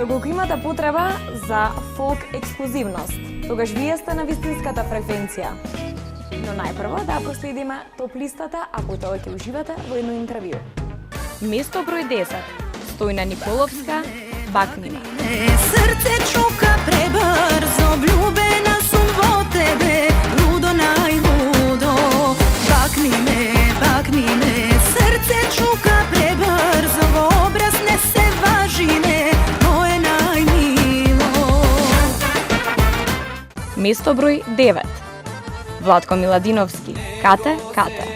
Доколку имате потреба за фолк ексклузивност, тогаш вие сте на вистинската фреквенција. Но најпрво да проследиме топ листата ако тоа ќе уживате во едно интервју. Место број 10. Стојна Николовска, Бакнина. Срце чука пребрзо, влюбена сум во тебе, лудо најлудо. Бакни me, срце чука пребрзо, во образ не се важи не, моје најмило. Место број 9. Владко Миладиновски, Кате, Кате.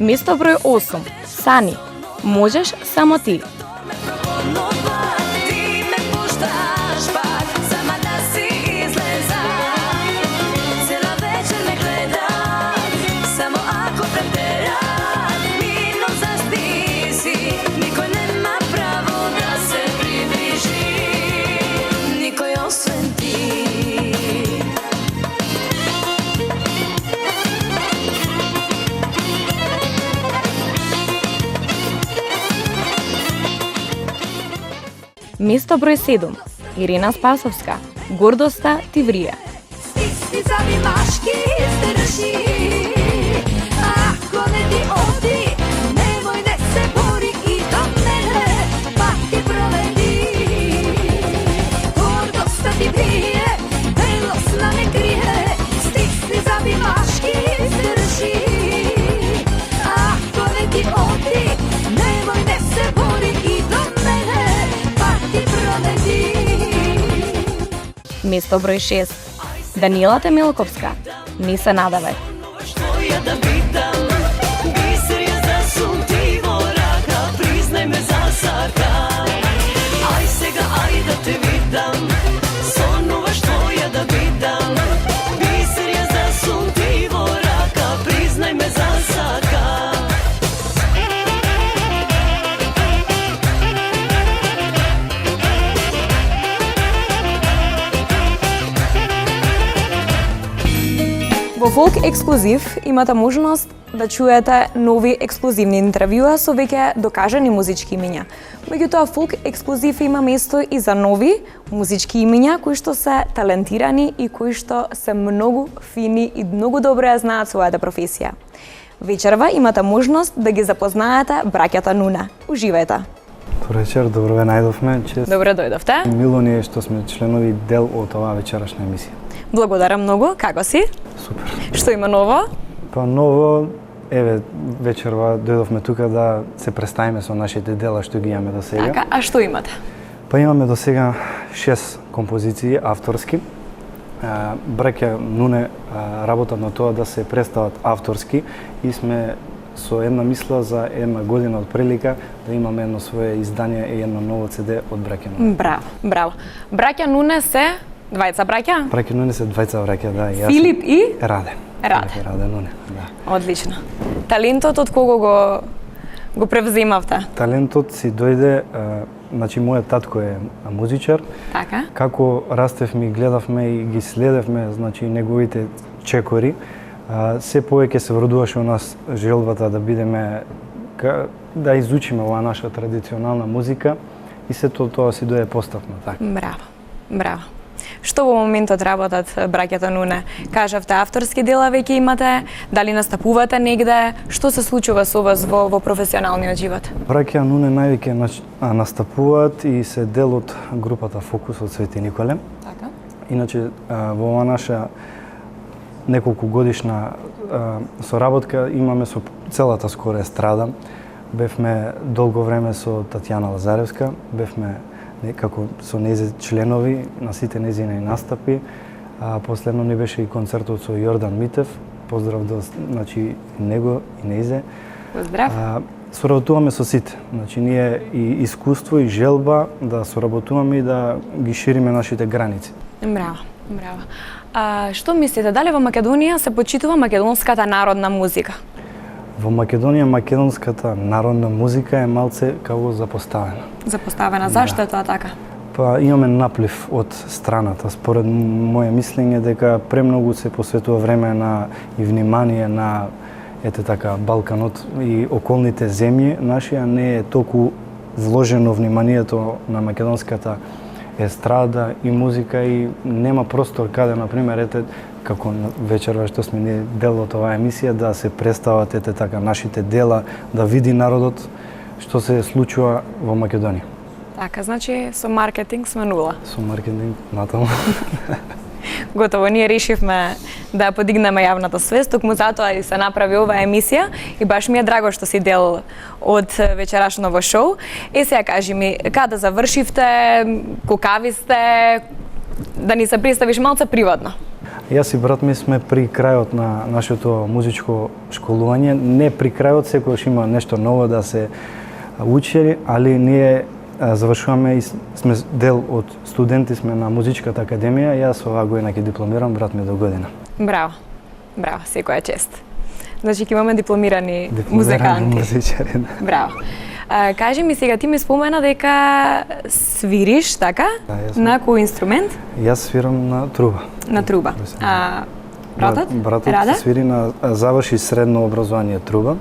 Место број 8. Сани, можеш само ти. Место број 7. Ирина Спасовска, Гордоста ти врие. Ако не ти оди, немој не се бори и до мене, пак ти проведи. Гордоста ти врие, белосна не крие, стисни заби машки издржи. Ако не ти оди, немој не се бори и до мене, пак ти проведи. Место број 6. Даниела Темелковска, не се надавај. Твоја да бидам, бисер ја за сум ти во рака, признај ме за сака. Ај сега, ај да те видам, сонуваш твоја да бидам, бисер ја за сум ти во рака, признај ме за сака. Во Фолк Ексклузив имате можност да чуете нови ексклузивни интервјуа со веќе докажани музички имиња. Меѓутоа, Фолк Ексклузив има место и за нови музички имиња кои што се талентирани и кои што се многу фини и многу добро ја знаат својата професија. Вечерва имате можност да ги запознаете браќата Нуна. Уживајте! Добро вечер, добро ве најдовме. Добре дојдовте. Мило ни е што сме членови дел од оваа вечерашна емисија. Благодарам многу. Како си? Супер. Што има ново? Па ново, еве, вечерва дојдовме тука да се представиме со нашите дела што ги имаме до сега. Така, а што имате? Па имаме до сега 6 композиции авторски. Браќа Нуне работат на тоа да се представат авторски и сме со една мисла за една година од прилика да имаме едно свое издание и едно ново CD од браќа Нуне. Браво, браво. Браќа Нуне се двајца браќа? Браќа Нуне се двајца браќа, да. Филип и Раде. Раде. Филип и Раде Нуне, да. Одлично. Талентот од кого го превземавте? Талентот си дојде, значи мојот татко е музичар. Така. Како растевме и гледавме и ги следевме, значи неговите чекори, се повеќе се вродуваше у нас желбата да бидеме да изучиме оваа наша традиционална музика и сето тоа си дојде постапно така. Браво. Браво. Што во моментот работат браќата Нуне? Кажавте авторски дела веќе имате, дали настапувате негде? Што се случува со вас во професионалниот живот? Браќа Нуне највеќе настапуваат и се дел од групата Фокус од Свети Николе. Така. Иначе во оваа наша неколку годишна соработка имаме со целата скоро естрада. Бевме долго време со Татјана Лазаревска, бевме како со нејзе членови на сите нејзини настапи. Последно ни беше и концертот со Јордан Митев. Поздрав до, значи, него и нејзе. Поздрав. Соработуваме со сите. Значи ние и искуство и желба да соработуваме и да ги шириме нашите граници. Браво, браво. Што мислите, дали во Македонија се почитува македонската народна музика? Во Македонија македонската народна музика е малце како запоставена. Запоставена, зашто е тоа така? Па имаме наплив од страната. Според моје мислење дека премногу се посветува време на и внимание на Балканот и околните земји наши, а не е толку вложено вниманието на македонската естрада и музика и нема простор каде, например, како вечерва што сме ние дел од оваа емисија, да се представат нашите дела, да види народот што се случува во Македонија. Така, значи со маркетинг сме нула. Со маркетинг натаму. Готово, ние решивме да подигнеме јавната свест, токму затоа и се направи оваа емисија и баш ми е драго што си дел од вечерашново шоу. Сега кажи ми, каде завршивте, колкави сте, да ни се представиш малце приватно? Јас и брат ми сме при крајот на нашето музичко школување. Не при крајот, секогаш има нешто ново да се учи, али ние завршуваме и сме дел од студенти сме на музичката академија. Јас оваа година ќе дипломирам, брат ми до година. Браво. Браво, секоја чест. Значи ќе имаме дипломирани музиканти. Музичари, да. Браво. Кажи ми сега, ти ми спомена дека свириш, така? Да, на кој инструмент? Јас свирам на труба. На труба. Братот? Братот свири заврши средно образование труба,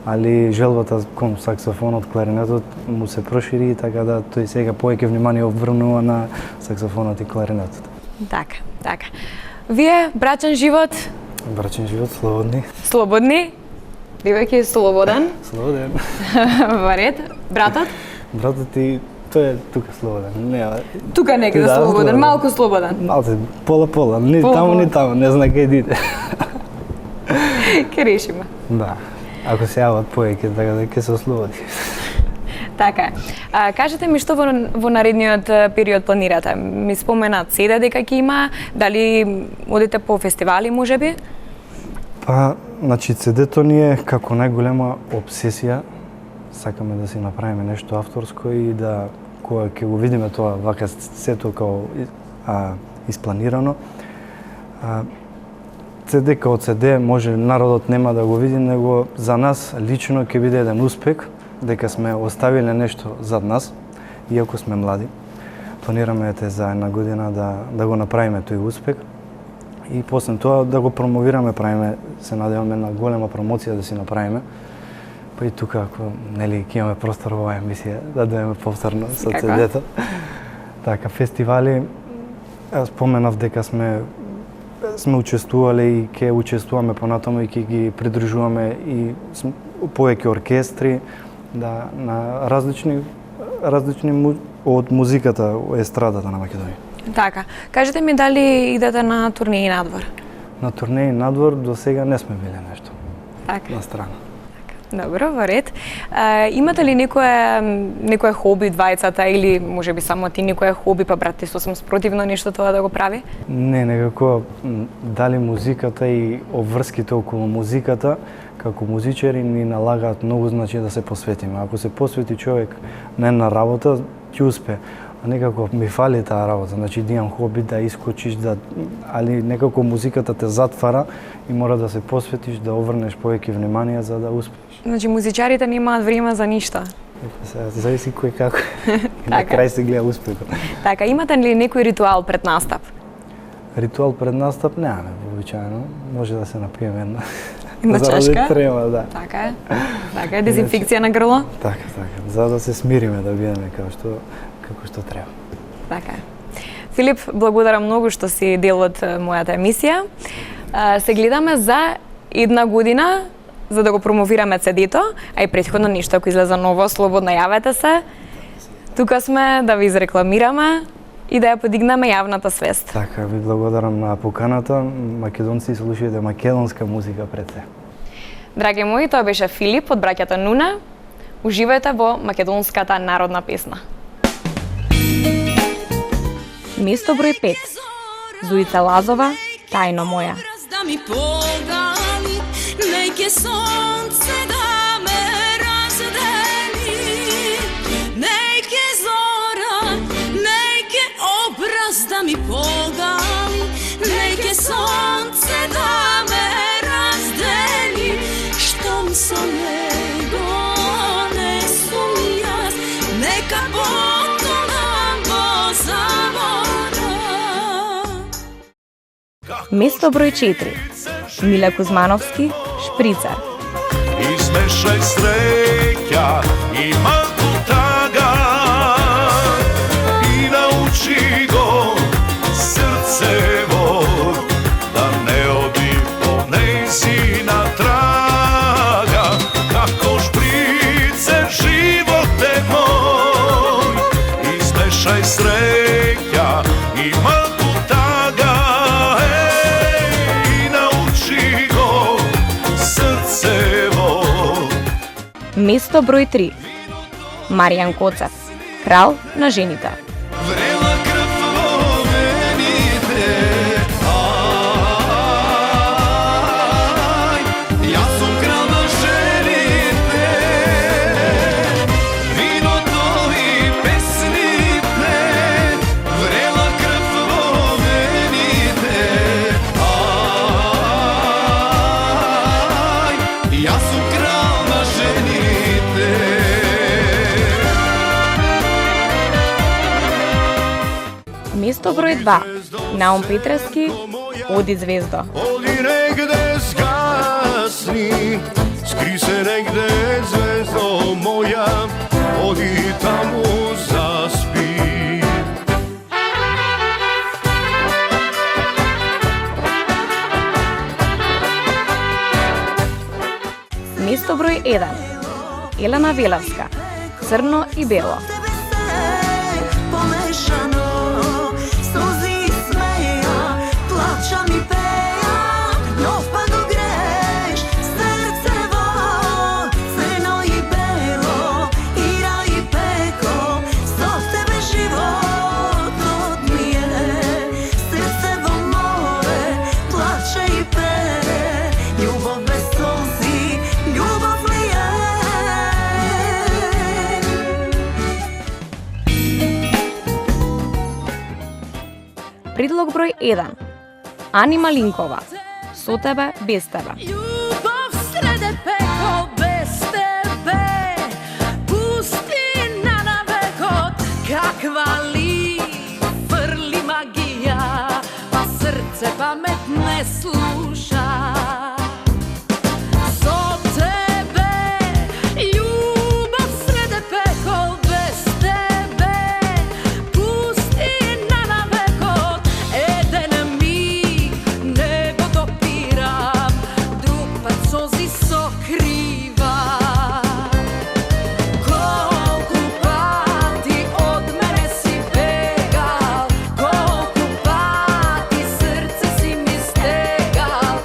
али желбата кон саксофонот, кларинетот му се прошири, така да тој сега повеќе внимание обврнува на саксофонот и кларинетот. Така, така. Вие, брачен живот? Брачен живот, слободни. Слободни? Бивајќи слободен? Слободен. Во ред. Братот? Братот и тој е тука слободен. Не, тука некаде да, слободен, малку слободен. Малце, пола-пола, ни таму, не знае кај диде. Ке решиме. Да. Ако се јават повеќе, така да ќе се ослободи. Така. Кажете ми што во наредниот период планирате? Ми спомена CD дека ќе има, дали одите по фестивали можеби? Па, значи CD-то ни е како најголема обсесија. Сакаме да си направиме нешто авторско и да кога ќе го видиме тоа вака сето како испланирано. CD као CD може народот нема да го види, него за нас лично ќе биде еден успех, дека сме оставиле нешто зад нас, иако сме млади. Планираме за една година да го направиме тој успех и после тоа да го промовираме, правиме, се надеваме на голема промоција да си направиме. Па и тука, ако нели ќе имаме простор во оваа емисија, да дојдеме повторно со CD-то. Така, фестивали, споменав дека сме учествувале и ќе учествуваме понатаму и ќе ги придружуваме и повеќе оркестри, да, на различни од музиката, естрадата на Македонија. Така. Кажете ми дали идете на турнеи надвор? На турнеи надвор до сега не сме биле нешто. Така. На страна. Добро, во ред. Имате ли некое хоби двајцата или можеби само ти некое хоби, па брат ти сосем спротивно нешто тоа да го прави? Не, некако дали музиката и обврските околу музиката како музичари ни налагаат многу, значи да се посветиме. Ако се посвети човек на една работа, ќе успее. А некако ми фали таа работа, значи да имам хоби, да искочиш, али некако музиката те затвара и мора да се посветиш, да обрнеш повеќе внимание за да успееш. Значи музичарите немаат време за ништо. Зависи кој како. На крај се гледа успехот. Така, имате ли некој ритуал пред настап? Ритуал пред настап немаме, вообичаено. Може да се напиеме една чашка. Трема, да. Така е. Така е, дезинфекција на грло. Така, за да се смириме, да бидеме како што треба. Така е. Филип, благодарам многу што си дел од мојата емисија. Се гледаме за една година за да го промовираме CD-то, а и претходно ништо ако излезе ново, слободно јавете се. Тука сме да ви изрекламираме и да ја подигнеме јавната свест. Така, ви благодарам на поканата. Македонци, слушајте македонска музика пред се. Драги мои, тоа беше Филип од браќата Нуна. Уживајте во македонската народна песна. Место број 5. Зуица Лазова, Тајно моја. Neke sonce da me razdeli, neke zora, neke obraz da mi pogali, neke sonce da me razdeli, što mi se nego ne sumnjas, neka botola zavora. Место број 4. Миле Кузмановски, Шприцар. Izmešaj sreća i malku taga i nauči go srcevo da ne odi ponezina traga kako špricer živote moj. Izmešaj sreća i malku taga i nauči go srcevo. Место број 3. Маријан Коцев, крал на жените. Vrela krv vomenite, aj, ja sam kralj na ženite, vino to i pesnite, vrela krv vomenite, aj, ja sam kralj na ženite. Место број 2. Наум Петрески, Оди звездо. Odi negde zgasni, skri se negde zvezdo moja, odi tamo zaspi. Место број 1. Елена Велевска, Црно и бело. Tebe se pomešano, suzi i smeja, plaća mi peja, no pa do greš, srcevo, crno i belo, ira i peko, zbog tebe život odmije, srcevo more, plaće i pere, ljubav bez solzi, ljubav lije. Предлог број 1. Ани Малинкова, Со тебе, без тебе. Ljubav srede peko bez tebe, pustina na vekot, kakva li vrli magija, pa srce pamet ne sluša. So tebe, ljubav srede peko bez tebe, pustina na vekot, eden mi nego dopiram, drug pad sozi sokriva. Kolku pati od mene si begal, kolku pati srce si mi stegal,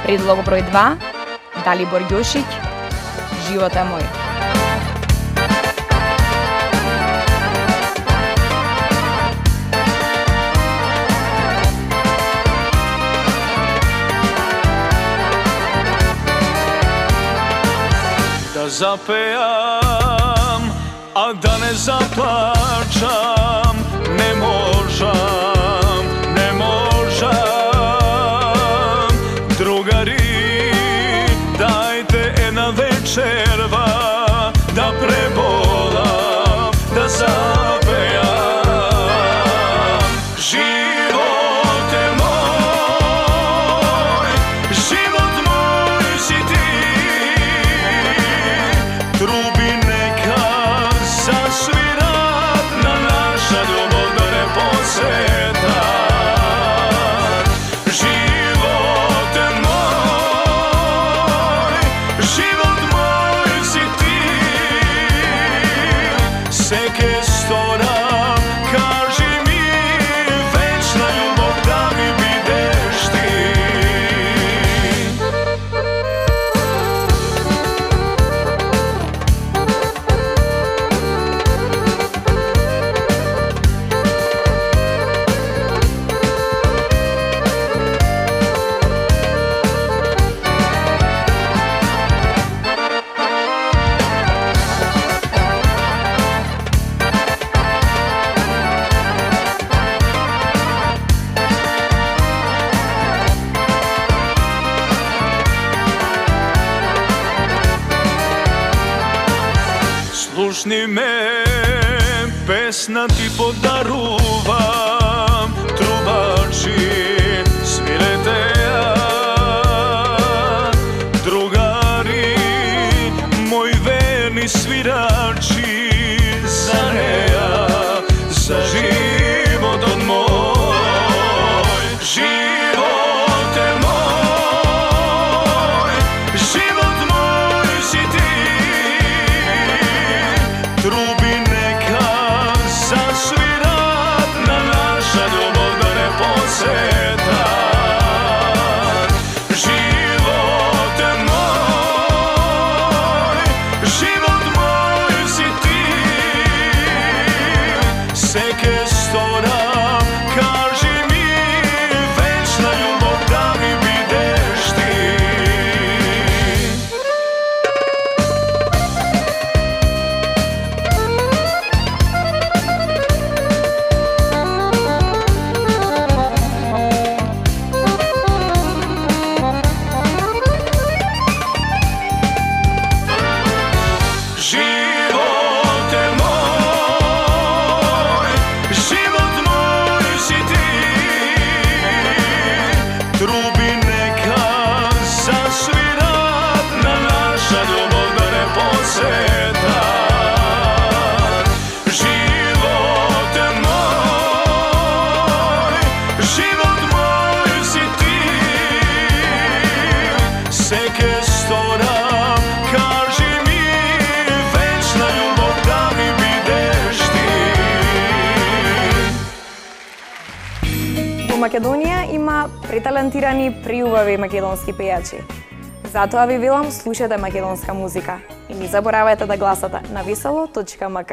Предлог број 2, Далибор Јошиќ, Живот е мој. Da zapejam, a da ne zaplačam, ne možam, ne možam. Drugari, dajte jedna večerva, da prebolam, da zapejam. Život je moj, život moj si ti. Trubi neka zasvirat, na naša ljubav da ne posjeta. Život je moj, život moj si ti. Seke storam, kaži mi, večna ljubav da mi bideš ti. Slušni me, pesna ti podaruvam, trubači, svirajte ja. Drugari, moji verni svirači, za neja, za život od moj. Život je moj, život moj si ti. Trubi neka zasvirat, na naša ljubav da ne posjeta. Život je moj, život moj si ti. Seke storam, kaži mi, večna ljubav da mi bideš ti. Život je moj, život moj si ti. Trubi neka zasvirat, na naša ljubav da ne posjeta. Život je moj, život moj si ti. Seke storam, kaži mi, večna ljubav da mi bideš ti. Во Македонија има преталентирани, приубави македонски пејачи. Затоа ви велам, слушате македонска музика и не заборавајте да гласате на весело.мк.